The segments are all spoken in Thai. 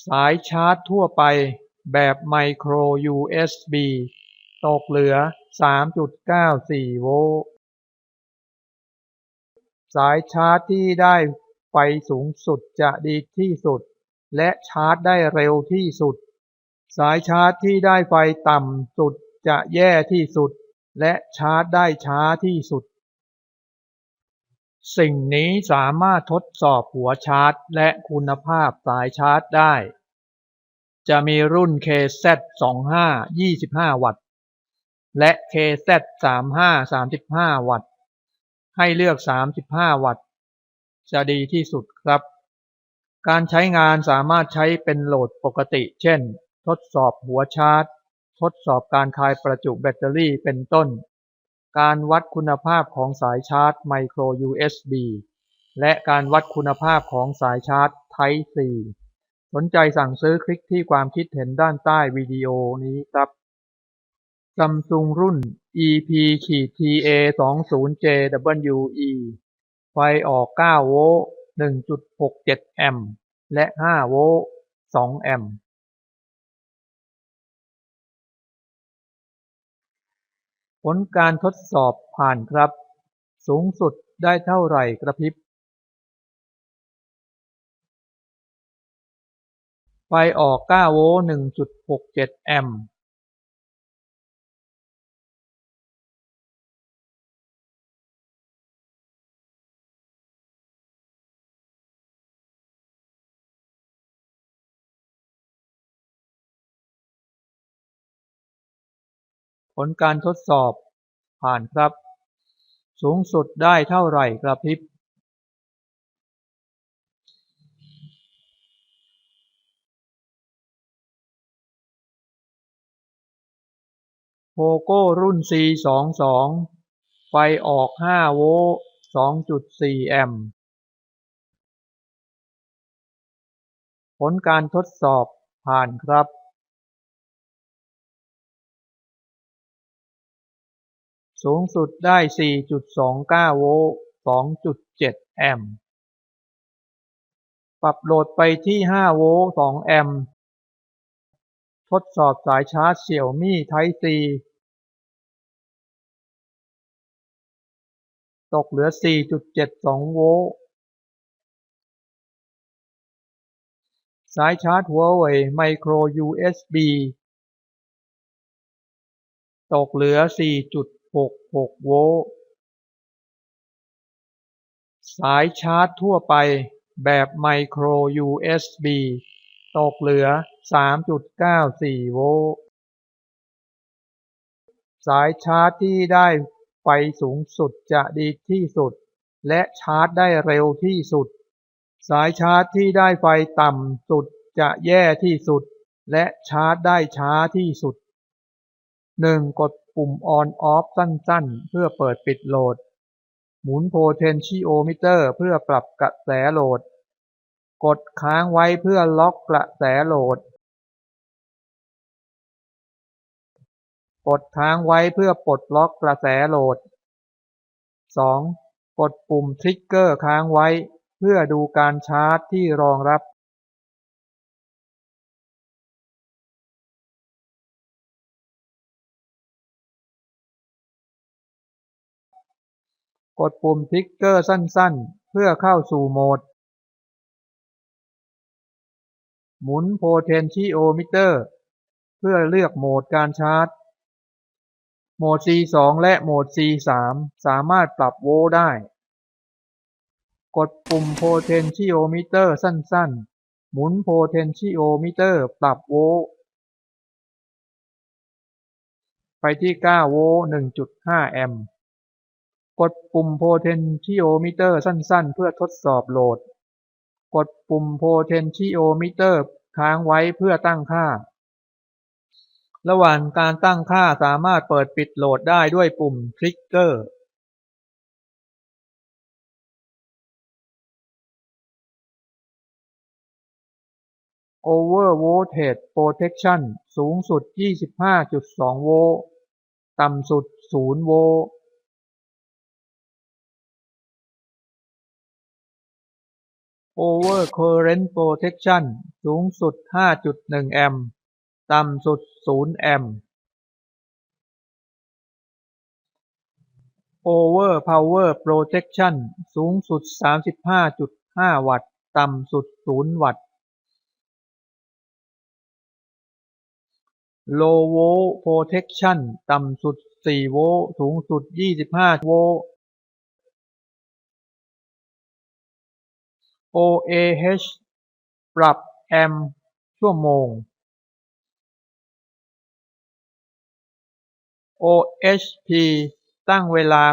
สายชาร์จทั่วไปแบบไมโคร USB ตกเหลือ 3.94 โวลต์สายชาร์จที่ได้ไฟสูงสุดจะดีที่สุดและชาร์จได้เร็วที่สุดสายชาร์จที่ได้ไฟต่ำสุดจะแย่ที่สุดและชาร์จได้ช้าที่สุดสิ่งนี้สามารถทดสอบหัวชาร์จและคุณภาพสายชาร์จได้จะมีรุ่น KZ25 25 วัตต์และ KZ35 35 วัตต์ให้เลือก 35 วัตต์จะดีที่สุดครับการใช้งานสามารถใช้เป็นโหลดปกติเช่นทดสอบหัวชาร์จทดสอบการคายประจุแบตเตอรี่เป็นต้นการวัดคุณภาพของสายชาร์จไมโคร USB และการวัดคุณภาพของสายชาร์จ Type C สนใจสั่งซื้อคลิกที่ความคิดเห็นด้านใต้วิดีโอนี้ครับ Samsung รุ่น EP-TA20JWE ไฟออก 9 โวลต์ 1.67 แอมป์และ 5 โวลต์ 2 แอมป์ผลการทดสอบผ่านครับสูงสุดได้เท่าไหร่กระพริบไฟออก 9 โวลต์ 1.67 แอมป์ผลการทดสอบผ่านครับสูงสุดได้เท่าไหร่กระพริบโพโก้รุ่น C22 ไฟออก 5 โวลต์ 2.4 แอมป์ผลการทดสอบผ่านครับสูงสุดได้ 4.29 โวลต์ 2.7 แอมป์ปรับโหลดไปที่ 5 โวลต์ 2 แอมป์ทดสอบสายชาร์จ Xiaomi Type C ตกเหลือ 4.72 โวลต์สายชาร์จหัวเว่ยไมโคร USB ตกเหลือ 4.66 โวลต์สายชาร์จทั่วไปแบบไมโคร USB ตกเหลือ 3.94 โวลต์สายชาร์จที่ได้ไฟสูงสุดจะดีที่สุดและชาร์จได้เร็วที่สุดสายชาร์จที่ได้ไฟต่ำสุดจะแย่ที่สุดและชาร์จได้ช้าที่สุด 1. กดปุ่ม On Off สั้นๆเพื่อเปิดปิดโหลดหมุน Potentiometer เพื่อปรับกระแสโหลดกดค้างไว้เพื่อล็อกกระแสโหลดกดค้างไว้เพื่อปลดล็อกกระแสโหลด 2. กดปุ่มทริกเกอร์ค้างไว้เพื่อดูการชาร์จที่รองรับกดปุ่มทริกเกอร์สั้นๆเพื่อเข้าสู่โหมดหมุน Potentiometer เพื่อเลือกโหมดการชาร์จโหมด C2 และโหมด C3 สามารถปรับโวลต์ได้กดปุ่ม Potentiometer สั้นๆหมุน Potentiometer ปรับโวลต์ไปที่ 9 โวลต์ 1.5 แอมป์กดปุ่ม Potentiometer สั้นๆเพื่อทดสอบโหลดกดปุ่ม Potentiometer ค้างไว้เพื่อตั้งค่าระหว่างการตั้งค่าสามารถเปิดปิดโหลดได้ด้วยปุ่มทริกเกอร์Overvoltage Protection สูงสุด 25.2 โวลต์ต่ำสุด 0 โวลต์ Overcurrent Protection สูงสุด 5.1 แอมป์ต่ำสุด 0 แอมป์ Overpower Protection สูงสุด 35.5 วัตต์ต่ำสุด 0 วัตต์ Low Volt Protection ต่ำสุด 4 โวลต์สูงสุด 25 โวลต์ OAH ปรับแอมป์ชั่วโมง OHP ตั้งเวลา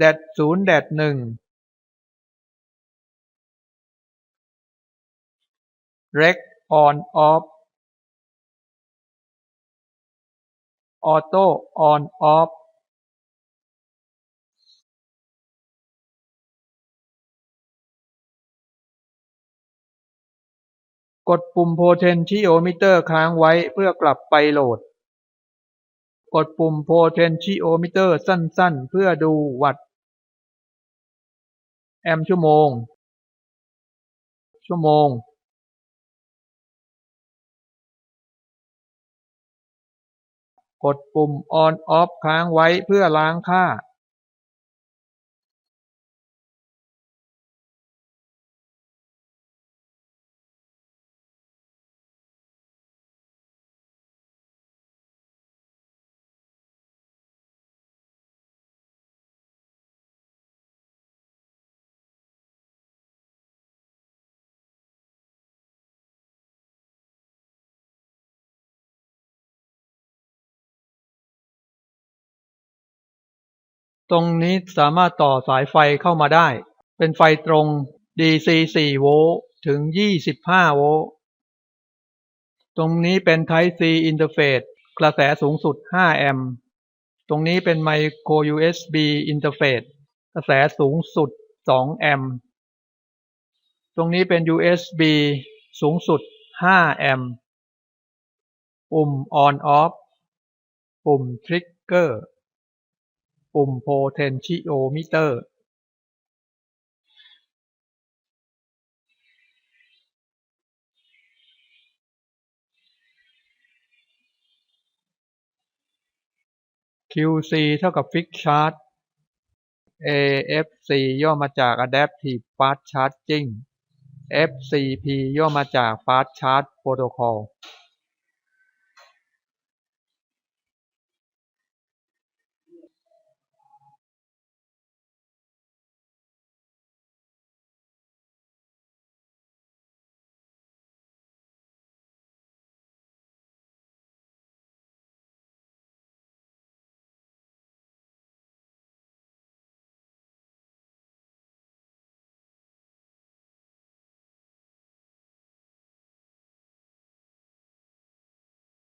-0-1 Rec on off Auto on off กดปุ่ม Potentiometer ค้างไว้เพื่อกลับไปโหลดกดปุ่ม Potentiometer สั้นๆเพื่อดูวัตต์แอมป์ชั่วโมงกดปุ่ม On Off ค้างไว้เพื่อล้างค่าตรงนี้สามารถต่อสายไฟเข้ามาได้เป็นไฟตรง DC 4 โวลต์ถึง 25 โวลต์ตรงนี้เป็น Type C Interface กระแสสูงสุด 5 แอมป์ตรงนี้เป็น Micro USB Interface กระแสสูงสุด 2 แอมป์ตรงนี้เป็น USB สูงสุด 5 แอมป์ปุ่ม On Off ปุ่ม Trigger ปุ่ม Potentiometer QC เท่ากับ Quick Charge AFC ย่อมาจาก Adaptive Fast Charging FCP ย่อมาจาก Fast Charge Protocol